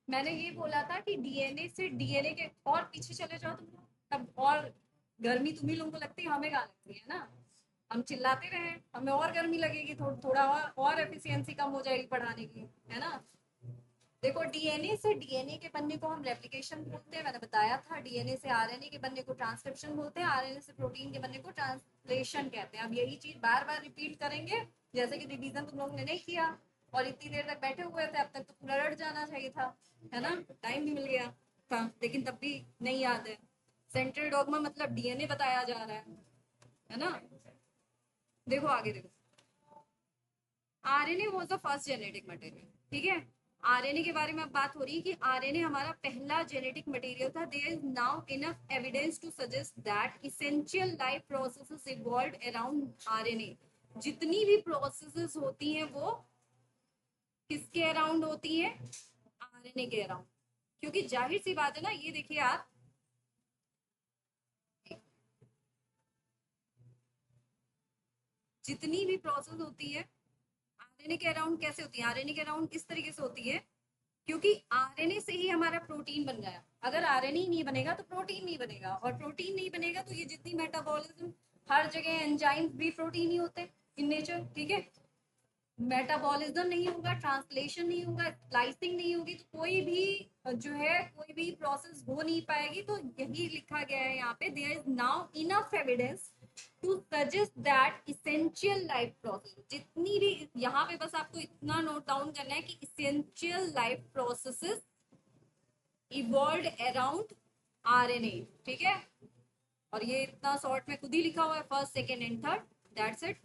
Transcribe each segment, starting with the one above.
मैंने ये बोला था कि डीएनए से डीएनए के और पीछे चले जाओ तुम लोग, तब और गर्मी तुम्ही लोगों को लगती है, हमें कहाँ लगती है ना। हम चिल्लाते रहे, हमें और गर्मी लगेगी, थोड़ा और एफिशिएंसी कम हो जाएगी पढ़ाने की, है ना। देखो, डीएनए से डीएनए के बनने को हम रेप्लिकेशन बोलते हैं, मैंने बताया था। डीएनए से आरएनए के बनने को ट्रांसक्रिप्शन बोलते हैं, आरएनए से प्रोटीन के बनने को ट्रांसलेशन कहते हैं। अब यही चीज बार बार रिपीट करेंगे, जैसे कि रिवीजन तुम लोगों ने नहीं किया और इतनी देर तक बैठे हुए थे, अब तक तो पूरा रट जाना चाहिए था, है ना। टाइम भी मिल गया था, लेकिन तब भी नहीं याद है। सेंट्रल डॉगमा मतलब डीएनए बताया जा रहा है ना। देखो आगे देखो, RNA was the first genetic material, ठीक है। आरएनए के बारे में अब बात हो रही है कि आरएनए हमारा पहला जेनेटिक मटेरियल था। There is now enough evidence to suggest that essential life processes evolved around RNA. जितनी भी प्रोसेसेस होती हैं वो किसके अराउंड होती हैं? आरएनए के अराउंड। क्योंकि जाहिर सी बात है ना, ये देखिए आप, जितनी भी प्रोसेस होती है आरएनए के अराउंड कैसे होती है? आरएनए के अराउंड इस तरीके से होती है, क्योंकि आरएनए से ही हमारा प्रोटीन बन रहा है। अगर आरएनए ही नहीं बनेगा तो प्रोटीन नहीं बनेगा, और प्रोटीन नहीं बनेगा तो ये जितनी मेटाबॉलिज्म, हर जगह एंजाइम्स भी प्रोटीन ही होते हैं इन नेचर, ठीक है। मेटाबॉलिज्म नहीं होगा, ट्रांसलेशन नहीं होगा, स्प्लाइसिंग नहीं होगी, तो कोई भी जो है कोई भी प्रोसेस हो नहीं पाएगी। तो यही लिखा गया है यहाँ पे, there is now enough evidence to suggest that essential life process, जितनी भी, यहाँ पे बस आपको इतना नोट डाउन करना है कि essential life processes evolve around RNA, ठीक है। और ये इतना शॉर्ट में खुद ही लिखा हुआ है, first second and third, that's it,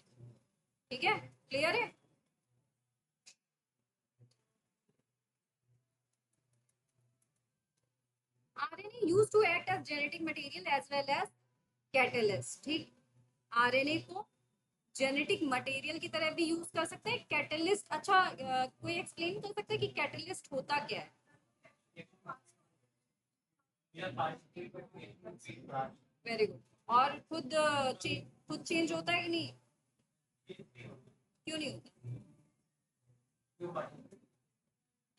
ठीक है। क्लियर है? RNA used to act as genetic material as well as catalyst, ठीक। आरएनए को जेनेटिक मटेरियल की तरह भी यूज कर सकते हैं, कैटलिस्ट। अच्छा, कोई एक्सप्लेन कर सकता है कि कैटलिस्ट होता क्या है? Very good. और खुद चेंज होता है कि नहीं? क्यों नहीं होता?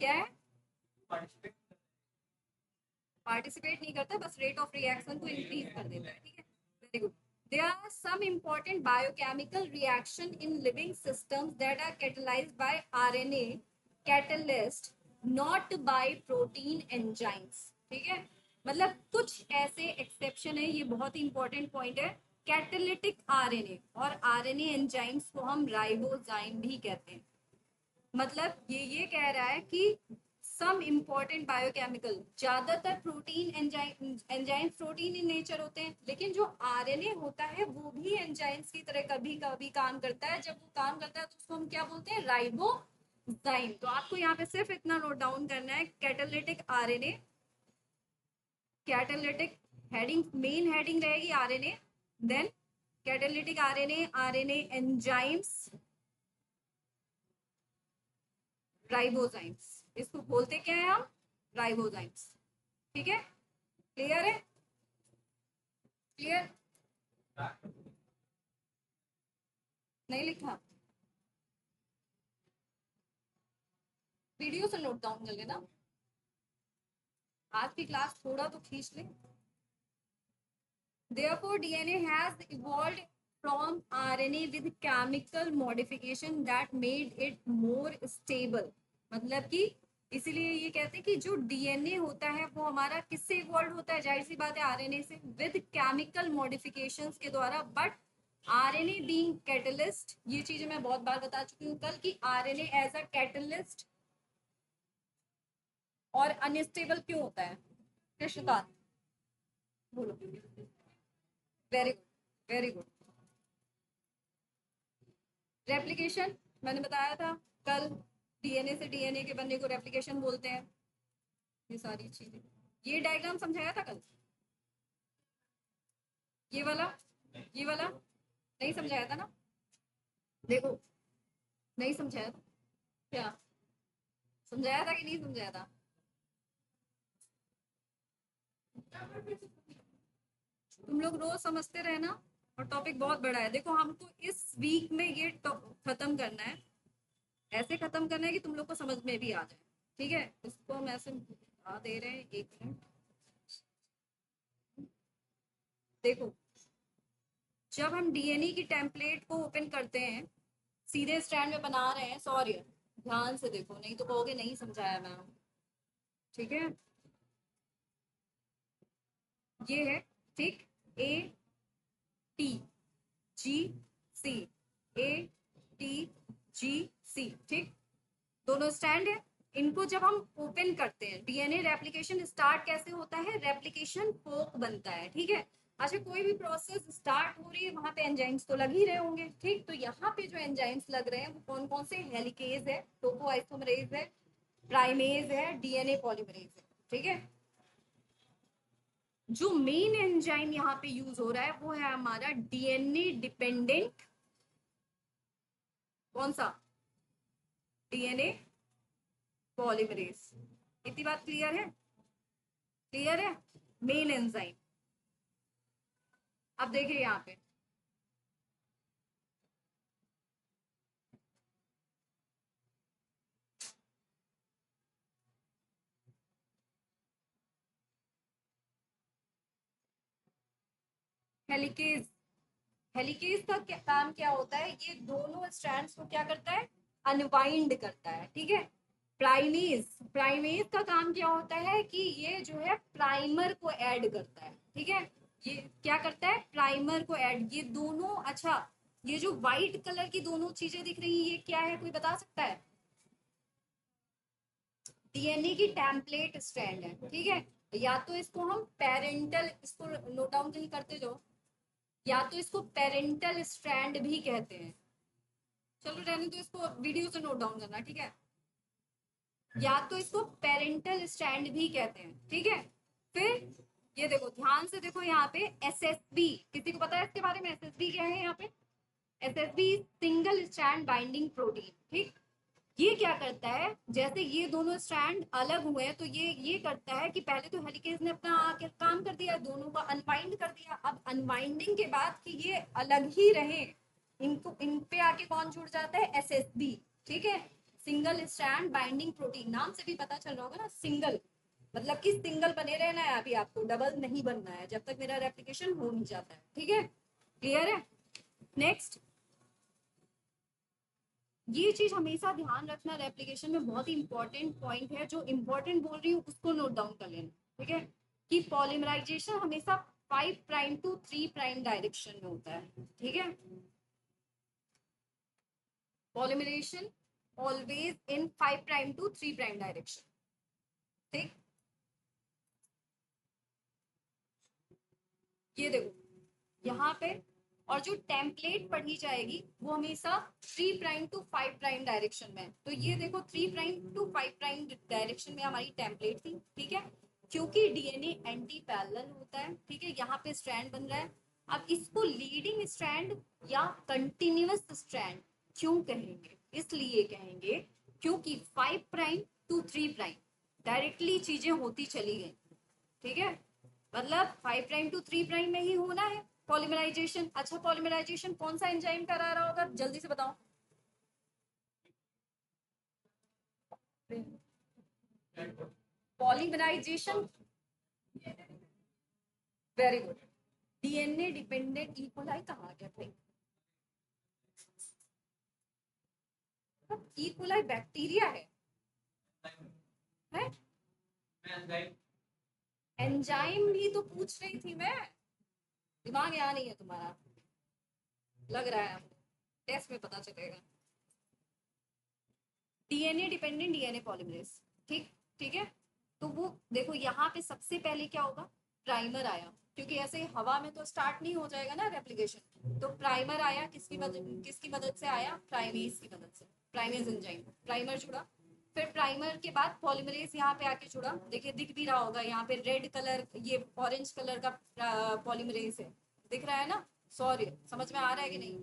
क्या है? पार्टिसिपेट नहीं करता, बस रेट ऑफ रिएक्शन को इंक्रीज कर देता है, ठीक है। Very good. There are some important biochemical reaction in living systems that are catalyzed by RNA catalyst, not by protein enzymes, ठीक है। मतलब कुछ ऐसे एक्सेप्शन है, ये बहुत ही इंपॉर्टेंट पॉइंट है। कैटेलिटिक आरएनए और आरएनए एंजाइम्स को हम राइबोजाइम भी कहते हैं। मतलब ये कह रहा है कि सम इम्पोर्टेंट बायोकेमिकल, ज्यादातर protein enzymes protein in nature होते हैं, लेकिन जो आरएनए होता है वो भी एंजाइम्स की तरह कभी कभी काम करता है। जब वो काम करता है तो उसको हम क्या बोलते हैं? राइबोजाइम। तो आपको यहाँ पे सिर्फ इतना नोट डाउन करना है, catalytic RNA, catalytic heading, main heading रहेगी RNA, then catalytic RNA, RNA enzymes, ribozymes. इसको बोलते क्या है हम? राइबोजाइम्स, ठीक है। क्लियर है? क्लियर? नहीं लिखा? वीडियो से नोट डाउन कर लेना, आज की क्लास थोड़ा तो खींच ले। Therefore, DNA has evolved from RNA with chemical modification that made it more stable. मतलब कि इसीलिए ये कहते हैं कि जो डीएनए होता है वो हमारा किससे इवॉल्व होता है? जाहिर सी बात है आरएनए से, विद केमिकल मॉडिफिकेशंस के द्वारा। बट आरएनए बीइंग कैटलिस्ट, ये चीजें मैं बहुत बार बता चुकी हूँ कल कि आरएनए एज अ कैटलिस्ट और अनस्टेबल क्यों होता है? कृष्णकांत बोलो। Very good, very good. Replication मैंने बताया था कल, डीएनए से डीएनए के बनने को रेप्लिकेशन बोलते हैं। ये सारी चीजें, ये डायग्राम समझाया था कल, ये वाला, ये वाला नहीं समझाया था ना? देखो, नहीं समझाया था क्या? समझाया था कि नहीं समझाया था? तुम लोग रोज समझते रहे ना। और टॉपिक बहुत बड़ा है, देखो हमको इस वीक में ये खत्म करना है, ऐसे खत्म करना है कि तुम लोग को समझ में भी आ जाए, ठीक है, इसको हम ऐसे बता दे रहे हैं, 1 मिनट। देखो, जब हम डीएनए की टेम्पलेट को ओपन करते हैं, सीधे स्ट्रैंड में बना रहे हैं, सॉरी ध्यान से देखो, नहीं तो कहोगे नहीं समझाया मैम। ठीक है, ये है, ठीक, A T G C, A T G सी, ठीक, दोनों स्टैंड है। इनको जब हम ओपन करते हैं, डीएनए रेप्लिकेशन स्टार्ट कैसे होता है, रेप्लिकेशन फोक बनता है, ठीक है। अच्छा, कोई भी प्रोसेस स्टार्ट हो रही है, वहां पे एंजाइम्स तो लग ही रहे होंगे, ठीक। तो यहाँ पे जो एंजाइम्स लग रहे हैं वो कौन कौन से, हेलिकेज है, टोपोआइसोमरेज है, प्राइमेज है, डीएनए पॉलीमरेज है, ठीक है। जो मेन एंजाइम यहाँ पे यूज हो रहा है वो है हमारा डीएनए डिपेंडेंट, कौन सा, डीएनए पॉलीमरेज। इतनी बात क्लियर है, क्लियर है, मेन एंजाइम। अब देखिए यहाँ पे, हेलिकेज, हेलिकेज का काम क्या होता है, ये दोनों स्ट्रैंड्स को क्या करता है, अनवाइंड करता है, ठीक है। प्राइमेज, प्राइमेज का काम क्या होता है कि ये जो है प्राइमर को ऐड करता है, ठीक है। ये क्या करता है, प्राइमर को ऐड, ये दोनों, अच्छा, ये जो व्हाइट कलर की दोनों चीजें दिख रही है, ये क्या है, कोई बता सकता है, डीएनए की टेम्पलेट स्ट्रैंड है, ठीक है। या तो इसको हम पेरेंटल, इसको नोट डाउन कहीं करते जाओ, या तो इसको पेरेंटल स्ट्रैंड भी कहते हैं, चलो रहने तो, इसको वीडियो से नोट डाउन करना, ठीक है। या तो इसको पेरेंटल स्ट्रैंड भी कहते हैं, ठीक है। फिर ये देखो, ध्यान से देखो यहाँ पे, एसएसबी, किसी को पता है इसके बारे में, एसएसबी क्या है यहाँ पे, SSB single strand binding protein, ठीक। ये क्या करता है, जैसे ये दोनों स्ट्रैंड अलग हुए हैं, तो ये करता है कि पहले तो हेलिकेज ने अपना काम कर दिया, दोनों का अनवाइंड कर दिया। अब अनवाइंडिंग के बाद कि ये अलग ही रहे, इनको, इन पे आके कौन जुड़ जाता है, एसएसबी, ठीक है, सिंगल स्ट्रैंड बाइंडिंग प्रोटीन। नाम से भी पता चल रहा होगा ना, सिंगल मतलब कि सिंगल बने रहना है, अभी आपको डबल नहीं बनना है जब तक मेरा रेप्लिकेशन हो नहीं जाता है, ठीक है, क्लियर है। नेक्स्ट, ये चीज हमेशा ध्यान रखना, रेप्लिकेशन में बहुत ही इंपॉर्टेंट पॉइंट है, जो इंपॉर्टेंट बोल रही हूँ उसको नोट डाउन कर लेना, ठीक है, कि पॉलीमराइजेशन हमेशा 5 प्राइम टू 3 प्राइम डायरेक्शन में होता है, ठीक है। Polymerization always in 5 prime to 3 prime direction, ठीक। ये देखो यहाँ पे, और जो टेम्पलेट पढ़ी जाएगी वो हमेशा 3 प्राइम टू 5 प्राइम डायरेक्शन में, तो ये देखो 3 प्राइम टू 5 प्राइम डायरेक्शन में हमारी टेम्पलेट थी, ठीक है। क्योंकि डीएनए एंटी पैरेलल होता है, ठीक है, यहाँ पे स्ट्रैंड बन रहा है। अब इसको लीडिंग स्ट्रैंड या कंटिन्यूअस स्ट्रैंड क्यों कहेंगे, इसलिए कहेंगे क्योंकि 5 प्राइम टू 3 प्राइम डायरेक्टली चीजें होती चली गई, ठीक है, मतलब 5 प्राइम टू 3 प्राइम में ही होना है पॉलीमराइजेशन। अच्छा, पॉलीमराइजेशन कौन सा एंजाइम करा रहा होगा, जल्दी से बताओ, polymerization, very good, DNA dependent E coli कहाँ गया भाई, इकोलाई बैक्टीरिया है? एंजाइम ही तो पूछ रही थी मैं, दिमाग यहाँ नहीं है तुम्हारा, लग रहा है, टेस्ट में पता चलेगा। डीएनए डिपेंडेंट डीएनए पॉलीमरेज, ठीक, ठीक है। तो वो देखो यहाँ पे सबसे पहले क्या होगा, प्राइमर आया, क्योंकि ऐसे हवा में तो स्टार्ट नहीं हो जाएगा ना रेप्लिकेशन, तो प्राइमर आया, किसकी मदद से आया, प्राइमेज की मदद से, प्राइमेज एंजाइम, प्राइमर जुड़ा। फिर प्राइमर के बाद पॉलीमरेज यहाँ पे आके जुड़ा, देखिए दिख भी रहा होगा यहाँ पे रेड कलर, ये ऑरेंज कलर का पॉलीमरेज है, दिख रहा है ना, सॉरी समझ में आ रहा है कि नहीं,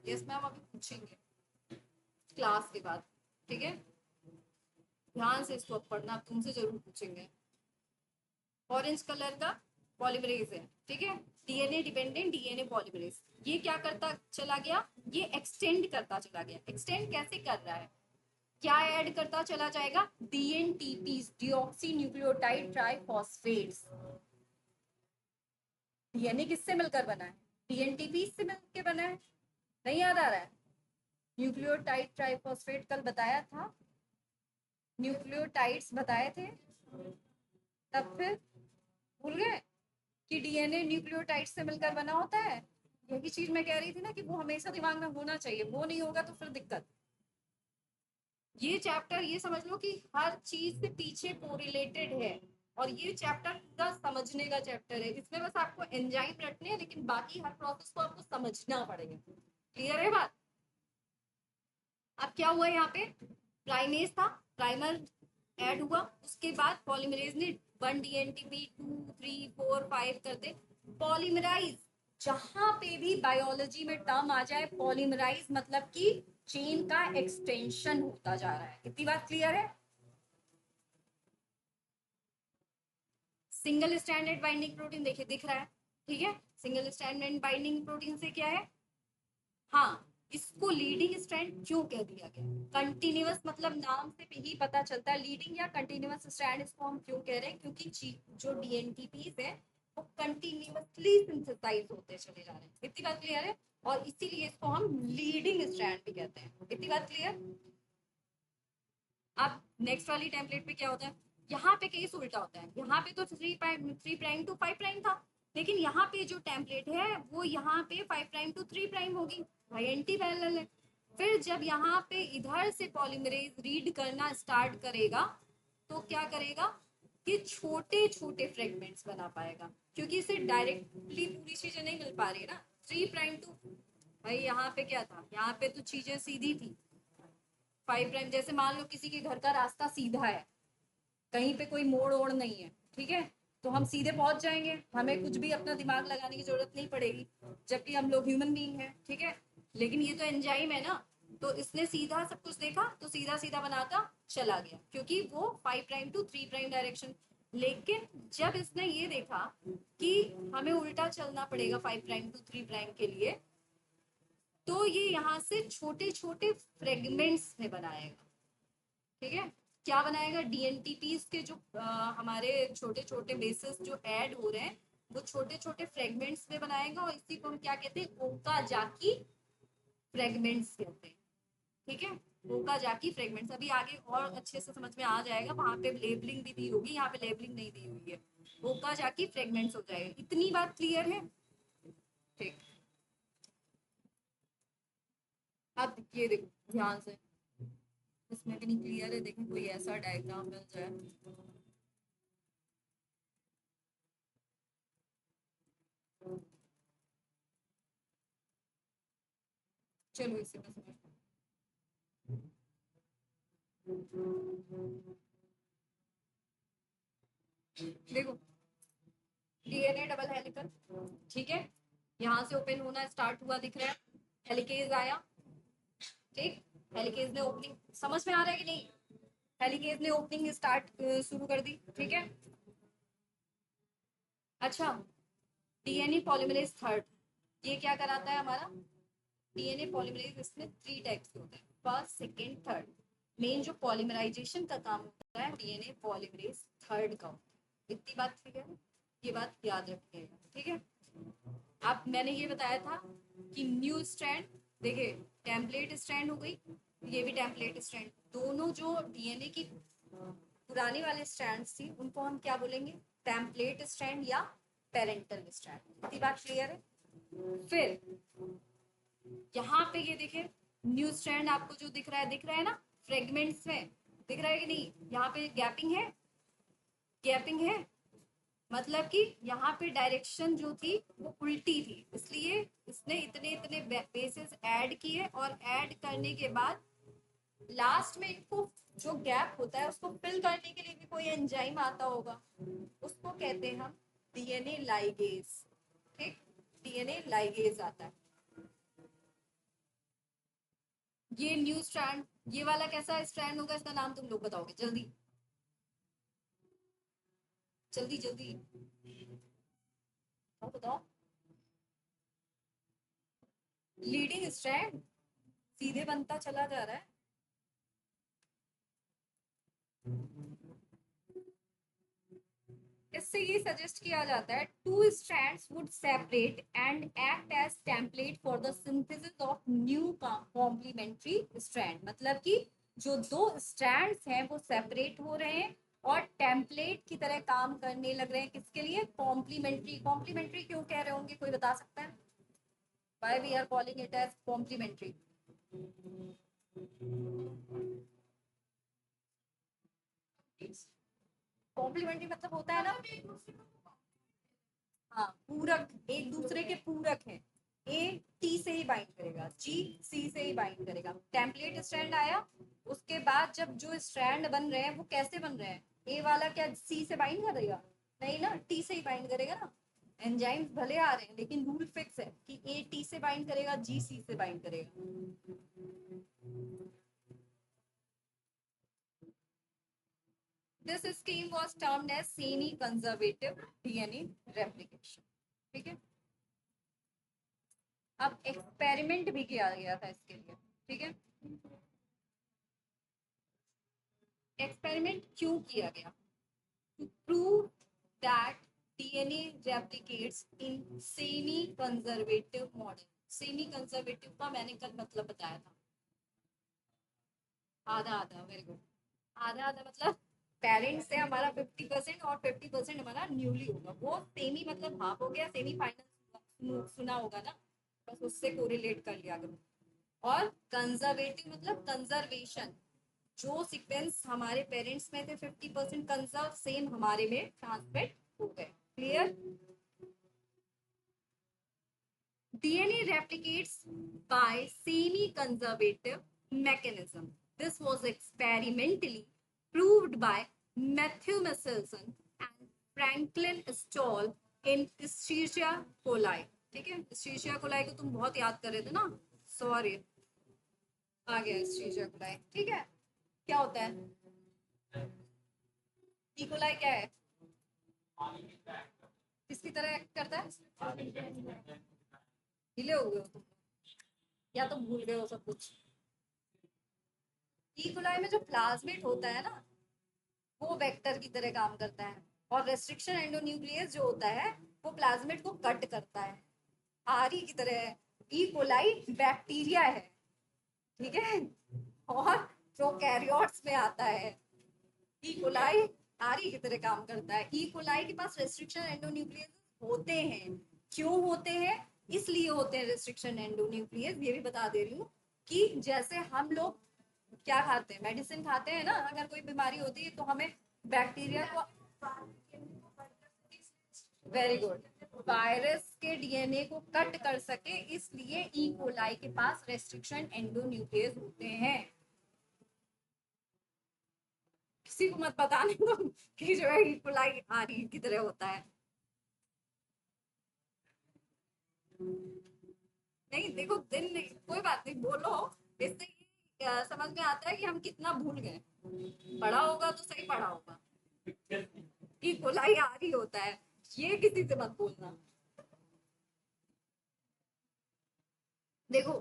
यस मैम, अभी पूछेंगे क्लास के बाद, ठीक है, ध्यान से इसको पढ़ना, तुमसे जरूर पूछेंगे। ऑरेंज कलर का पॉलीमरेज है, ठीक है, डीएनए डिपेंडेंट डीएनए पॉलीमरेज। ये क्या करता चला गया, ये एक्सटेंड करता चला गया, एक्सटेंड कैसे कर रहा है, क्या ऐड करता चला जाएगा? डीएनटीपी, डिऑक्सी न्यूक्लियोटाइड ट्राइफॉस्फेट्स। डीएनए किससे मिलकर बना है? डीएनटीपी से मिलकर बना है। नहीं याद आ रहा है? न्यूक्लियोटाइड ट्राइफॉस्फेट कल बताया था, न्यूक्लियोटाइड्स बताए थे, तब फिर भूल गए कि डीएनए न्यूक्लियोटाइड से मिलकर बना होता है। यही चीज मैं कह रही थी ना कि वो हमेशा दिमाग में होना चाहिए, वो नहीं होगा तो फिर दिक्कत। ये चैप्टर ये समझ लो कि हर चीज से पीछे कोरिलेटेड है, और ये चैप्टर पूरा समझने का चैप्टर है। इसमें बस आपको एंजाइम रटने हैं, लेकिन बाकी हर प्रोसेस को आपको समझना पड़ेगा। क्लियर है बात? अब क्या हुआ यहाँ पे? प्राइमेज था, प्राइमर ऐड हुआ, उसके बाद पॉलीमरेज ने 1 डीएनटीपी 2 3 4 5 कर दे पॉलीमराइज। जहां पे भी बायोलॉजी में टर्म आ जाए पॉलीमराइज, मतलब कि चेन का एक्सटेंशन होता जा रहा है। इतनी बात क्लियर है? सिंगल स्टैंडर्ड बाइंडिंग प्रोटीन देखिए दिख रहा है, ठीक है। सिंगल स्टैंडर्ड बाइंडिंग प्रोटीन से क्या है? हाँ, इसको लीडिंग स्ट्रैंड क्यों कह दिया गया? कंटिन्यूअस, मतलब नाम से ही पता चलता है लीडिंग या कंटिन्यूअस स्ट्रैंड इसको हम क्यों कह रहे हैं, क्योंकि जो डीएनटीपीज है वो कंटिन्यूअसली सिंथेसाइज होते चले जा रहे हैं। इतनी बात क्लियर है? और इसीलिए इसको हम लीडिंग स्ट्रैंड भी कहते हैं। इतनी बात क्लियर? अब नेक्स्ट वाली टेम्पलेट पे क्या होता है? यहाँ पे केस उल्टा होता है। यहाँ पे तो 3' टू 5' था, लेकिन यहाँ पे जो टेम्पलेट है वो यहाँ पे 5' टू 3' होगी। भाई एंटी पैरेलल है। फिर जब यहाँ पे इधर से पॉलीमरेज रीड करना स्टार्ट करेगा तो क्या करेगा कि छोटे छोटे फ्रेगमेंट्स बना पाएगा, क्योंकि इसे डायरेक्टली पूरी चीजें नहीं मिल पा रही है ना। 3' टू, भाई यहाँ पे क्या था? यहाँ पे तो चीजें सीधी थी। 5' जैसे मान लो किसी के घर का रास्ता सीधा है, कहीं पे कोई मोड़ ओड़ नहीं है, ठीक है, तो हम सीधे पहुंच जाएंगे, हमें कुछ भी अपना दिमाग लगाने की जरूरत नहीं पड़ेगी, जबकि हम लोग ह्यूमन बीइंग हैं, ठीक है। लेकिन ये तो एंजाइम है ना, तो इसने सीधा सब कुछ देखा तो सीधा सीधा बनाता चला गया, क्योंकि वो 5' टू 3' डायरेक्शन। लेकिन जब इसने ये देखा कि हमें उल्टा चलना पड़ेगा 5' टू 3' के लिए, तो ये यहाँ से छोटे छोटे फ्रेगमेंट्स में बनाएगा, ठीक है। क्या बनाएगा? डीएनटीपीज के जो हमारे छोटे छोटे बेसिस जो ऐड हो रहे हैं वो छोटे छोटे फ्रेगमेंट्स में बनाएगा, और इसी को हम क्या कहते हैं? ओकाजाकी फ्रेगमेंट्स कहते हैं, ठीक है। ओकाजाकी फ्रेगमेंट्स अभी आगे और अच्छे से समझ में आ जाएगा, वहां पे लेबलिंग भी दी होगी, यहाँ पे लेबलिंग नहीं दी हुई है। ओकाजाकी फ्रेगमेंट्स हो जाएगा। इतनी बात क्लियर है? ठीक। अब ये देखो ध्यान से, इसमें भी नहीं क्लियर है, देखें कोई ऐसा डायग्राम मिल जाए। चलो इसी में समझ। देखो, डीएनए डबल हेलिकल, ठीक है, यहाँ से ओपन होना स्टार्ट हुआ दिख रहा है, हेलिकेज आया, ठीक। हेलिकेज ने ओपनिंग, समझ में आ रहा है कि नहीं? हेलिकेज ने ओपनिंग स्टार्ट शुरू कर दी, ठीक है। अच्छा, डीएनए पॉलीमरेज थर्ड, ये क्या कराता है हमारा? डीएनए पॉलीमरेज, इसमें 3 टाइप्स के होते हैं, फर्स्ट सेकेंड थर्ड। मेन जो पॉलीमराइजेशन का काम होता है डीएनए पॉलीमरेज थर्ड का होता है। इतनी बात ठीक है? ये बात याद रखिएगा, ठीक है। अब मैंने ये बताया था कि न्यू स्ट्रैंड, देखिए टेम्पलेट स्ट्रैंड हो गई, ये भी टेम्पलेट स्ट्रैंड, दोनों जो डीएनए की पुरानी वाले स्ट्रैंड्स थी उनको हम क्या बोलेंगे? टेम्पलेट स्ट्रैंड या पेरेंटल स्ट्रैंड। इतनी बात क्लियर है? फिर यहाँ पे ये देखिए, न्यू स्ट्रैंड आपको जो दिख रहा है ना फ्रेगमेंट्स में, दिख रहा है कि नहीं? यहाँ पे गैपिंग है, गैपिंग है, मतलब कि यहाँ पे डायरेक्शन जो थी वो उल्टी थी, इसलिए इसने इतने इतने बेसिस ऐड किए, और ऐड करने के बाद लास्ट में इनको जो गैप होता है उसको फिल करने के लिए भी कोई एंजाइम आता होगा, उसको कहते हैं हम डीएनए लाइगेज, ठीक। डीएनए लाइगेज आता है। ये न्यू स्ट्रैंड, ये वाला कैसा स्ट्रैंड होगा? इसका नाम तुम लोग बताओगे जल्दी जल्दी जल्दी, बताओ बताओ। लीडिंग स्ट्रैंड, सीधे बनता चला जा रहा है। इससे ये सजेस्ट किया जाता है two strands would separate and act as template for the synthesis of new complementary strand. मतलब कि जो दो स्ट्रैंड्स हैं वो सेपरेट हो रहे हैं और टेम्पलेट की तरह काम करने लग रहे हैं। किसके लिए? कॉम्प्लीमेंट्री। कॉम्प्लीमेंट्री क्यों कह रहे होंगे, कोई बता सकता है? Why we are calling it as complementary? Complementary मतलब होता है ना, हाँ, पूरक, एक दूसरे के पूरक हैं। ए टी से ही बाइंड करेगा, जी सी से ही बाइंड करेगा। टेम्पलेट स्ट्रैंड आया, उसके बाद जब जो स्ट्रैंड बन रहे हैं वो कैसे बन रहे हैं? ए वाला क्या सी से बाइंड करेगा? नहीं ना, टी से ही बाइंड करेगा ना। एंजाइम्स भले आ रहे हैं लेकिन रूल फिक्स है कि ए टी से बाइंड करेगा, जी सी से बाइंड करेगा। This scheme was termed as semi conservative DNA replication. ठीक है, अब एक्सपेरिमेंट भी किया गया था इसके लिए। ठीक है, एक्सपेरिमेंट क्यों किया गया? To prove that DNA replicates in semi conservative model. Semi conservative का मैंने कल मतलब बताया था, आधा आधा। Very good. आधा आधा मतलब पेरेंट्स से हमारा 50% और 50% हमारा न्यूली होगा। वो सेमी मतलब हाफ हो गया, सेमी फाइनल सुना होगा ना, बस उससे कोरिलेट कर लिया करो। और कंजर्वेटिव मतलब कंजर्वेशन, जो सीक्वेंस हमारे पेरेंट्स में थे 50% कंजर्व, सेम हमारे में ट्रांसमिट हो गए। Clear? DNA replicates by semi-conservative mechanism. This was experimentally proved by Matthew Michelson and Franklin Stoll in Escherichia coli. ठीक है, Escherichia coli को तुम बहुत याद कर रहे थे ना, सॉरी आ गया Escherichia coli। ठीक है, क्या होता है ई कोलाई? क्या है? किसकी तरह एक्ट करता है? हिले हो गए हो तुम, या तो भूल गए हो सब कुछ। ई कोलाई में जो प्लाज्मिड होता है ना, वो वेक्टर की तरह काम करता है। और रेस्ट्रिक्शन एंडोन्यूक्लियस जो होता है वो प्लाज्मिड को कट करता है, आरी की तरह है। ई कोलाई बैक्टीरिया है, ठीक है, और प्रोकैरियोट्स में आता है। ई कोलाई आरी की तरह काम करता है। ई कोलाई के पास रेस्ट्रिक्शन एंडोन्यूक्लियस होते हैं। क्यों होते हैं? इसलिए होते हैं रेस्ट्रिक्शन एंडोन्यूक्लियस, ये भी बता दे रही हूँ कि जैसे हम लोग क्या खाते हैं, मेडिसिन खाते हैं ना, अगर कोई बीमारी होती है तो हमें बैक्टीरिया को, वेरी गुड, वायरस के डीएनए को कट कर सके, इसलिए ई कोलाई के पास रेस्ट्रिक्शन एंडोन्यूक्लियस होते हैं। किसी को मत बताने दो कि जो है ई कोलाई आरी की तरह होता है। नहीं देखो, दिन नहीं, कोई बात नहीं, बोलो। इससे समझ में आता है कि हम कितना भूल गए। पढ़ा होगा तो सही पढ़ा होगा कि कोलाई आ रही होता है, ये किसी से मत बोलना। देखो,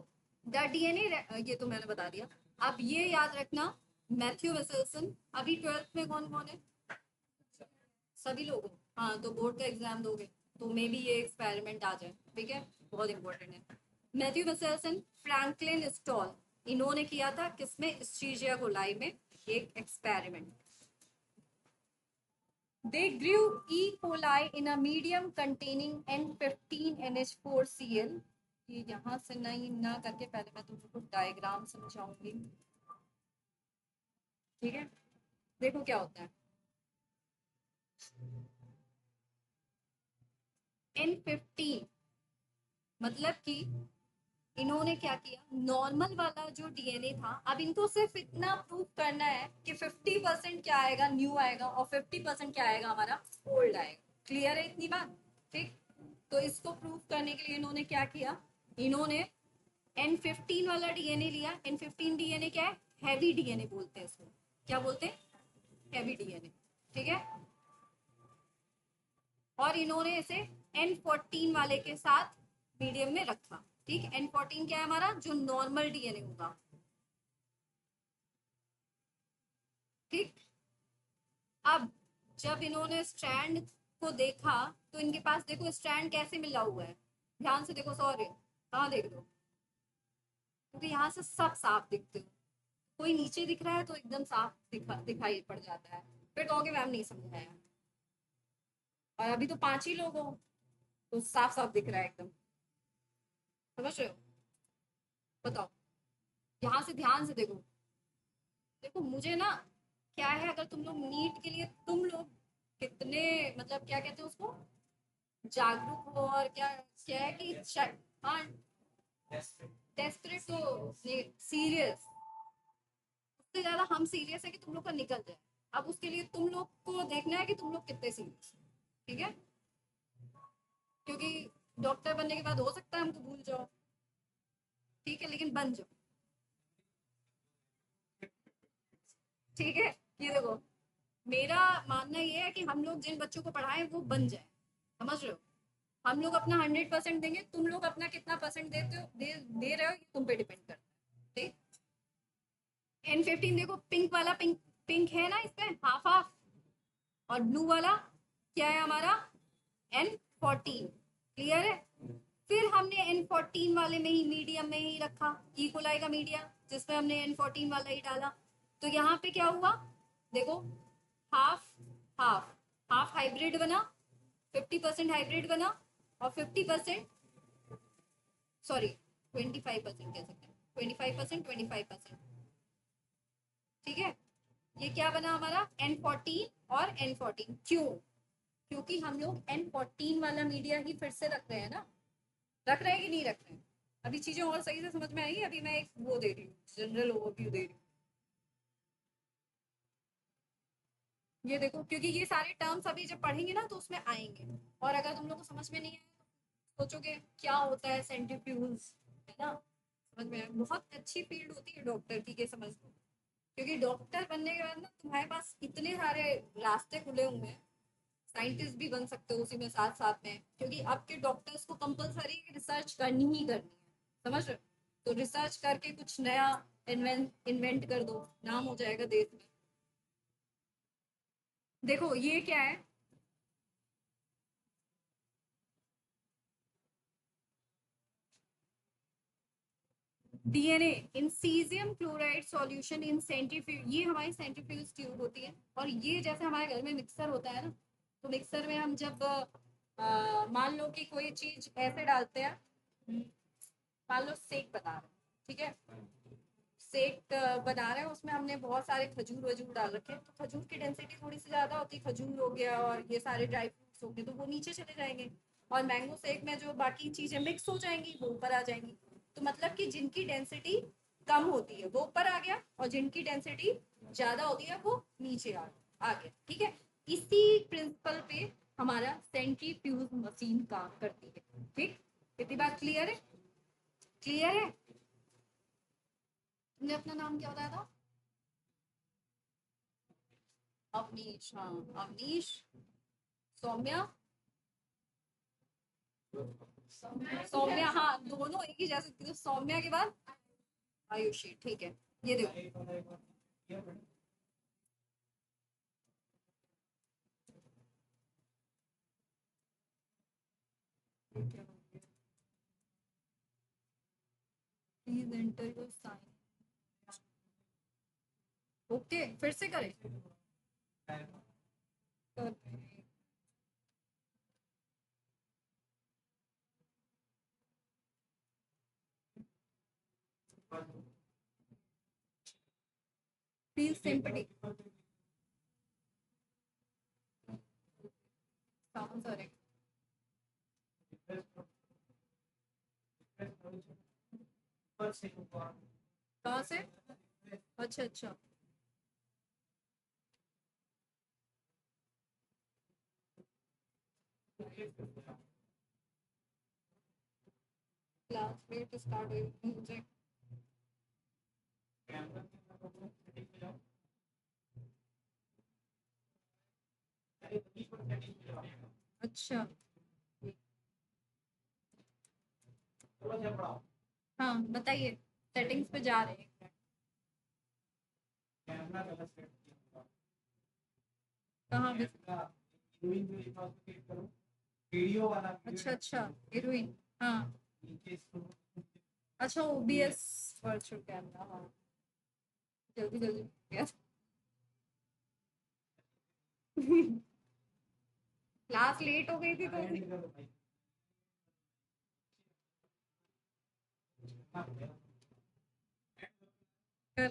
द डीएनए, ये तो मैंने बता दिया। अब ये याद रखना, मैथ्यू वेसलसन। अभी 12th में कौन कौन है? सभी लोग हो? हाँ, तो बोर्ड का एग्जाम दोगे तो मे बी ये एक्सपेरिमेंट आ जाए। ठीक है, बहुत इंपॉर्टेंट है। मैथ्यू वेसलसन, फ्रैंकलिन स्टॉल, इन्होंने किया था किसमें? एस्चेरिचिया कोलाई में एक experiment. They grew E. coli in a medium containing N15NH4Cl। ये यहाँ से नहीं ना करके पहले मैं तुमको डायग्राम समझाऊंगी। ठीक है, देखो क्या होता है। N15 मतलब कि इन्होंने क्या किया, नॉर्मल वाला जो डीएनए था, अब इनको सिर्फ इतना प्रूव करना है कि 50% क्या आएगा, न्यू आएगा, और 50% क्या आएगा, हमारा ओल्ड आएगा। क्लियर है इतनी बात? ठीक, तो इसको प्रूव करने के लिए इन्होंने क्या किया, इन्होंने N15 वाला डीएनए लिया। N15 डीएनए क्या है? हैवी डीएनए बोलते हैं इसको। क्या बोलते हैं? Heavy DNA. ठीक है, और इन्होंने इसे N14 वाले के साथ मीडियम में रखा। ठीक, N14 क्या है हमारा? जो नॉर्मल डीएनए होगा। ठीक, अब जब इन्होंने स्ट्रैंड को देखा तो इनके पास देखो स्ट्रैंड कैसे मिला हुआ है, ध्यान से देखो, सॉरी कहाँ देख दो, क्योंकि यहाँ से सब साफ दिखते हो, कोई नीचे दिख रहा है तो एकदम साफ दिखाई पड़ जाता है, फिर कहोगे मैम नहीं समझाया, और अभी तो 5 ही लोग हो तो साफ साफ दिख रहा है एकदम, समझ रहे हो? बताओ, यहाँ से ध्यान से देखो, देखो मुझे ना क्या है, अगर तुम लोग नीट के लिए तुम लोग कितने मतलब क्या कहते हैं उसको, जागरूक हो, और क्या क्या है कि हाँ डेस्परेट तो सीरियस, उससे ज्यादा हम सीरियस है कि तुम लोग का निकल जाए, अब उसके लिए तुम लोग को देखना है कि तुम लोग कितने सीरियस, ठीक है? क्योंकि डॉक्टर बनने के बाद हो सकता है हमको भूल जाओ, ठीक है, लेकिन बन जाओ, ठीक है? ये देखो, मेरा मानना ये है कि हम लोग जिन बच्चों को पढ़ाएं वो बन जाए, समझ रहे हो? हम लोग अपना 100% देंगे, तुम लोग अपना कितना परसेंट देते हो, दे रहे हो, ये तुम पे डिपेंड करता है, ठीक? N15 देखो, पिंक वाला, पिंक पिंक है ना इसमें, हाफ हाफ, और ब्लू वाला क्या है हमारा, N14, क्लियर है? फिर हमने N14 वाले में ही मीडियम में ही रखा इकोलाई का मीडिया, जिसमें हमने N14 वाला ही डाला, तो यहाँ पे क्या हुआ, देखो, हाफ हाफ, हाफ हाइब्रिड बना, 50% हाइब्रिड बना, और 50%, सॉरी 25% कह सकते हैं, 25%, 25%, ठीक है? ये क्या बना हमारा, N14 और N14, क्यों? क्योंकि हम लोग N14 वाला मीडिया ही फिर से रख रहे हैं ना, रख रहे हैं कि नहीं रख रहे हैं? अभी चीजें और सही से समझ में आई, अभी मैं एक वो दे रही हूँ, जनरल ओवरव्यू दे रही हूँ, ये देखो, क्योंकि ये सारे टर्म्स अभी जब पढ़ेंगे ना तो उसमें आएंगे, और अगर तुम लोग को समझ में नहीं आए तो सोचोगे क्या होता है सेंट्रीफ्यूज, है ना? समझ में आया? बहुत अच्छी फील्ड होती है डॉक्टर की, के समझ लो, क्योंकि डॉक्टर बनने के बाद ना तुम्हारे पास इतने सारे रास्ते खुले हुए हैं, साइंटिस्ट भी बन सकते हो उसी में साथ साथ में, क्योंकि आपके डॉक्टर्स को कंपलसरी रिसर्च करनी ही करनी है, समझ रहे हो? तो रिसर्च करके कुछ नया इन्वेंट कर दो, नाम हो जाएगा देश में। देखो ये क्या है, DNA in caesium chloride solution in centrifuge, ये हमारी सेंट्रीफ्यूज ट्यूब होती है, और ये जैसे हमारे घर में मिक्सर होता है ना, तो मिक्सर में हम जब मान लो कि कोई चीज ऐसे डालते हैं, मान लो सेक बना रहे हैं, ठीक है, सेक बना रहे हैं, उसमें हमने बहुत सारे खजूर वजूर डाल रखे हैं, तो खजूर की डेंसिटी थोड़ी सी ज्यादा होती है, खजूर हो गया और ये सारे ड्राई फ्रूट्स हो गए, तो वो नीचे चले जाएंगे, और मैंगो शेक में जो बाकी चीजें मिक्स हो जाएंगी वो ऊपर आ जाएंगी, तो मतलब कि जिनकी डेंसिटी कम होती है वो ऊपर आ गया, और जिनकी डेंसिटी ज्यादा होती है वो नीचे आ गया, ठीक है? इसी प्रिंसिपल पे हमारा सेंट्रीफ्यूज मशीन काम करती है, ठीक? इतनी बात क्लियर है? क्लियर है? तुमने अपना नाम क्या बताया था? अवनीश, हाँ, अवनीश, सौम्या, सौम्या, हाँ दोनों एक ही जैसे, तो सौम्या के बाद आयुषी, ठीक है? ये देखो, please enter your sign, okay, फिर से करें? फील सिंपैथी, साउंड करेक्ट, कहाँ से? अच्छा अच्छा, क्लासमेट स्टार्ट हुई म्यूजिक, अच्छा, हाँ बताइए, सेटिंग्स पे जा रहे हैं, कहाँ पे? अच्छा अच्छा, हीरोइन। हाँ। अच्छा, ओबीएस वर्चुअल कैमरा, हाँ। जल्दी जल्दी हो गया। क्लास लेट हो गई थी तो कर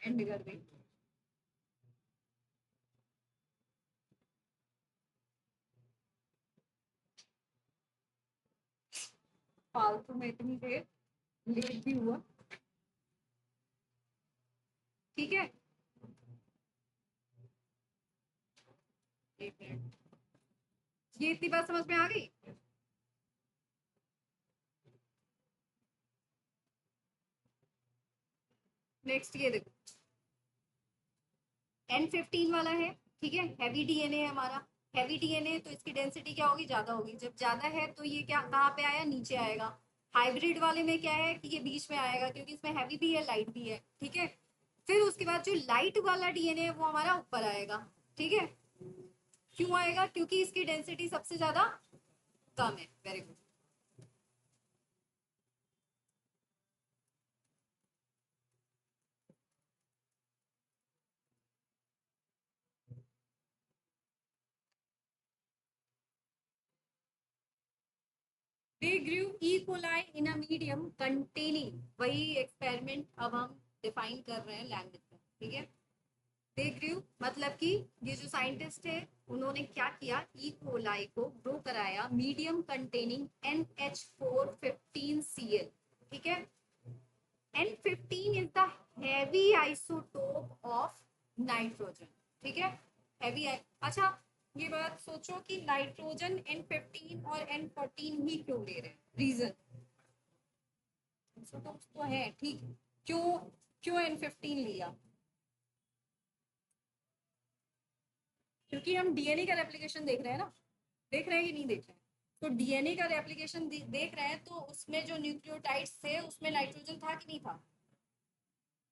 एंड कर दी। फालतू में इतनी देर लेट भी हुआ। ठीक है, एक मिनट। ये इतनी बात समझ में आ गई? नेक्स्ट ये देखो, N15 वाला है, ठीक है, हैवी डीएनए है हमारा। हैवी डीएनए तो इसकी डेंसिटी क्या होगी, ज्यादा होगी। जब ज्यादा है तो ये क्या कहाँ पे आया, नीचे आएगा। हाइब्रिड वाले में क्या है कि ये बीच में आएगा, क्योंकि इसमें हैवी भी है लाइट भी है, ठीक है। फिर उसके बाद जो लाइट वाला डीएनए है वो हमारा ऊपर आएगा, ठीक है। क्यों आएगा, क्योंकि इसकी डेंसिटी सबसे ज्यादा कम है। Very good. They grew E. coli in a medium containing, वही एक्सपेरिमेंट अब हम डिफाइन कर रहे हैं लैंग्वेज में, ठीक है। दे ग्रू मतलब कि ये जो साइंटिस्ट है उन्होंने क्या किया, ई कोलाई को ग्रो कराया मीडियम कंटेनिंग NH415Cl, ठीक है। N15 is the heavy isotope of nitrogen, ठीक है। हैवी। अच्छा, ये बात सोचो कि नाइट्रोजन N15 और N14 ही क्यों ले रहे हैं, रीजन। आइसोटोप्स तो है, ठीक है। क्यों, क्यों N15 लिया? क्योंकि हम डीएनए का रेप्लिकेशन देख रहे हैं ना, देख रहे हैं कि नहीं देख रहे हैं। तो डीएनए का रेप्लिकेशन देख रहे हैं, तो उसमें जो न्यूक्लियोटाइड्स थे उसमें नाइट्रोजन था कि नहीं था।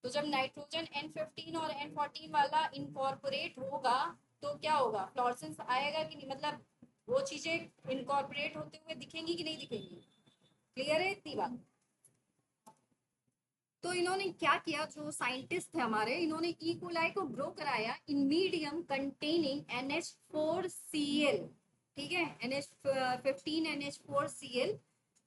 तो जब नाइट्रोजन N15 और N14 वाला इनकॉर्पोरेट होगा तो क्या होगा, फ्लोरेसेंस आएगा कि नहीं, मतलब वो चीजें इनकॉर्पोरेट होते हुए दिखेंगी कि नहीं दिखेंगी। क्लियर है इतनी बात? तो इन्होंने क्या किया, जो साइंटिस्ट थे हमारे, इन्होंने ई कोलाई को ग्रो कराया इन मीडियम कंटेनिंग NH4Cl, ठीक है। NH15 NH4Cl।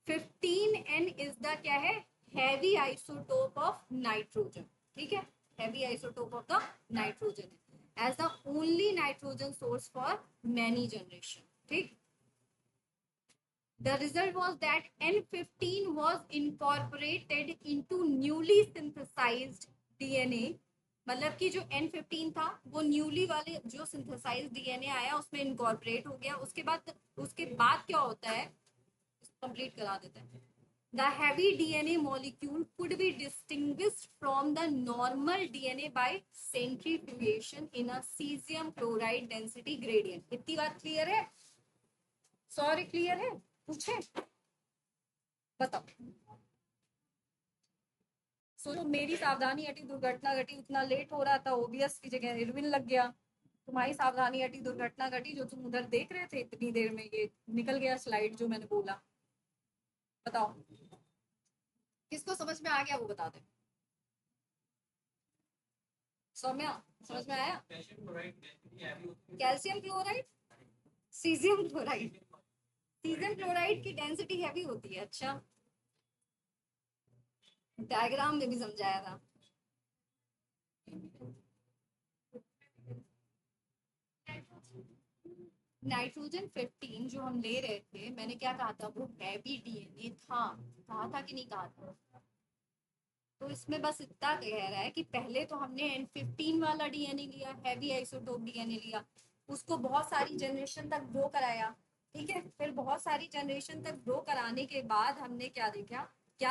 15N is the क्या है, हैवी आइसोटोप ऑफ नाइट्रोजन, ठीक है। Heavy isotope of the nitrogen as the only nitrogen source for many generation, ठीक। The result was that N15 was incorporated into newly synthesized DNA। मतलब कि जो N15 था वो न्यूली वाले जो सिंथेसाइज डीएनए आया उसमें इनकॉर्पोरेट हो गया। उसके बाद क्या होता है, कंप्लीट करा देते हैं। The heavy DNA molecule could be distinguished from the normal DNA by centrifugation in a cesium chloride density gradient। इतनी बात क्लियर है? सॉरी, क्लियर है? पूछे, बताओ। सोचो मेरी सावधानी हटी, दुर्घटना घटी, उतना लेट हो रहा था, ओबीएस की जगह इरविन लग गया। तुम्हारी सावधानी हटी, दुर्घटना घटी, जो तुम उधर देख रहे थे इतनी देर में ये निकल गया स्लाइड जो मैंने बोला। बताओ, किसको समझ में आ गया वो बता दे। सौम्या, समझ में आया? Calcium chloride, caesium chloride. Caesium chloride की डेंसिटी हैवी होती है। अच्छा, डायग्राम में भी समझाया था। नाइट्रोजन 15 जो हम ले रहे थे, मैंने क्या कहा था, वो हैवी डीएनए था, कहा था कि नहीं कहा था। तो इसमें बस इतना कह रहा है कि पहले तो हमने N15 वाला डीएनए लिया, हैवी आइसोटोप डीएनए लिया, उसको बहुत सारी जनरेशन तक ग्रो कराया, ठीक है। फिर बहुत सारी जनरेशन तक ग्रो कराने के बाद हमने क्या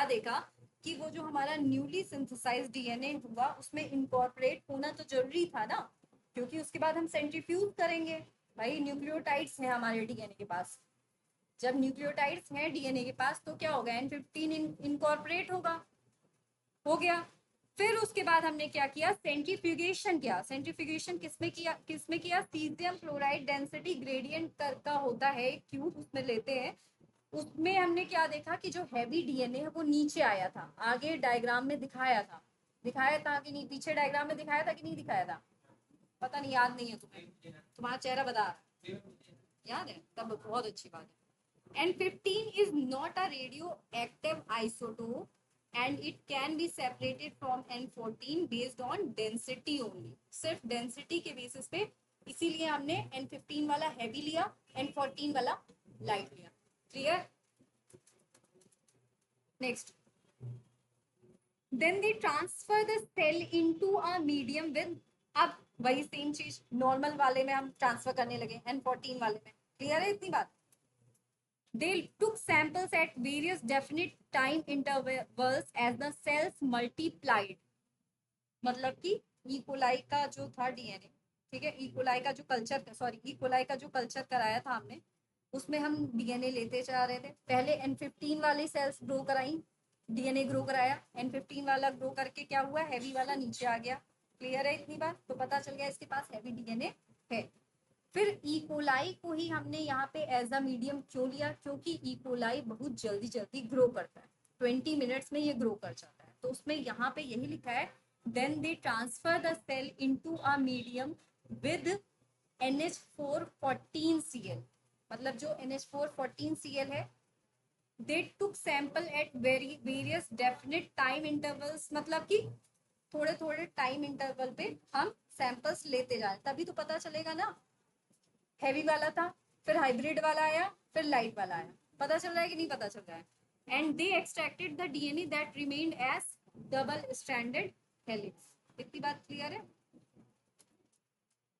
देखा कि वो जो हमारा न्यूली सिंथेसाइज डीएनए हुआ उसमें इनकॉर्पोरेट होना तो जरूरी था ना, क्योंकि उसके बाद हम सेंट्रीफ्यूज करेंगे। भाई न्यूक्लियोटाइड्स हैं हमारे डीएनए के पास, जब न्यूक्लियोटाइड्स हैं डीएनए के पास तो क्या होगा, N15 इनकॉर्पोरेट होगा, हो गया। फिर उसके बाद हमने क्या किया, सेंट्रीफ्यूगेशन किया। सेंट्रीफ्यूगेशन किसमें किया, सीजियम क्लोराइड डेंसिटी ग्रेडियंट का होता है क्यूब, उसमें लेते हैं। उसमें हमने क्या देखा कि जो हैवी डीएनए है वो नीचे आया था, आगे डायग्राम में दिखाया था कि नहीं, पीछे डायग्राम में दिखाया था कि नहीं दिखाया था, पता नहीं, याद नहीं है तुम्हें, तुम्हारा चेहरा बता रहा है, याद है, तब बहुत अच्छी बात है। N15 is not a radioactive isotope and it can be separated from N14 based on density only. सिर्फ डेंसिटी के बेसिस पे, इसीलिए हमने N15 वाला हैवी लिया, N14 वाला लाइट लिया। Clear? Next, then they transfer the cell into a medium with, अब वही सेम चीज नॉर्मल वाले में हम ट्रांसफर करने लगे, N14 वाले में। क्लियर है इतनी बात? They took samples at various definite time intervals as the cells multiplied. मतलब कि इकोलाई का जो था डीएनए, ठीक है, इकोलाई का जो कल्चर, सॉरी, इकोलाई का जो कल्चर कराया था हमने, उसमें हम डीएनए लेते जा रहे थे। पहले N15 वाले सेल्स ग्रो कराई, डीएनए ग्रो कराया, N15 वाला ग्रो करके क्या हुआ, हैवी वाला नीचे आ गया। क्लियर है इतनी बात? तो पता चल गया इसके पास हैवी डीएनए है। फिर इकोलाई को ही हमने यहाँ पे एज अ मीडियम क्यों लिया, क्योंकि इकोलाई बहुत जल्दी जल्दी ग्रो करता है, 20 मिनट्स में ये ग्रो कर जाता है। तो उसमें यहाँ पे यही लिखा है, then they transfer the cell into a medium with NH414Cl, मतलब जो NH414Cl है, they took sample at various definite time intervals, मतलब कि थोड़े थोड़े टाइम इंटरवल पे हम सैंपल्स लेते जाए, तभी तो पता चलेगा ना। हैवी वाला था, फिर हाइब्रिड वाला आया, फिर लाइट वाला आया, पता चल रहा है कि नहीं पता चल रहा है? And they extracted the DNA that remained as double stranded helix. इतनी बात क्लियर है?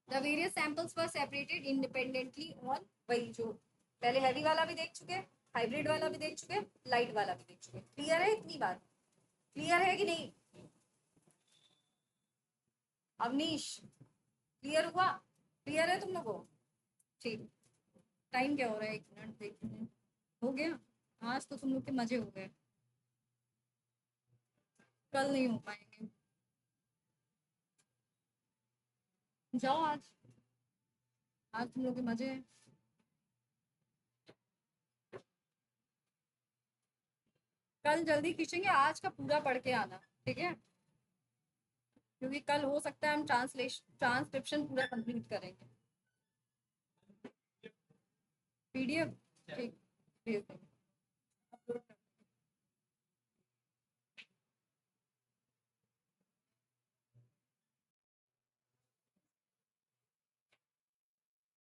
The various samples were separated independently on, वही जो पहले हैवी वाला भी देख चुके, हाइब्रिड वाला भी देख चुके, लाइट वाला भी देख चुके। क्लियर है इतनी बात? क्लियर है कि नहीं? अवनीश, क्लियर हुआ? क्लियर है तुम लोगों? ठीक। टाइम क्या हो रहा है, 1 मिनट देखते हैं। हो गया? आज तो तुम लोग के मजे हो गए, कल नहीं हो पाएंगे। जाओ, आज आज तुम लोग के मजे हैं। कल जल्दी खींचेंगे, आज का पूरा पढ़ के आना, ठीक है? क्योंकि कल हो सकता है हम ट्रांसक्रिप्शन पूरा कंप्लीट करेंगे। PDF ठीक भेज देंगे।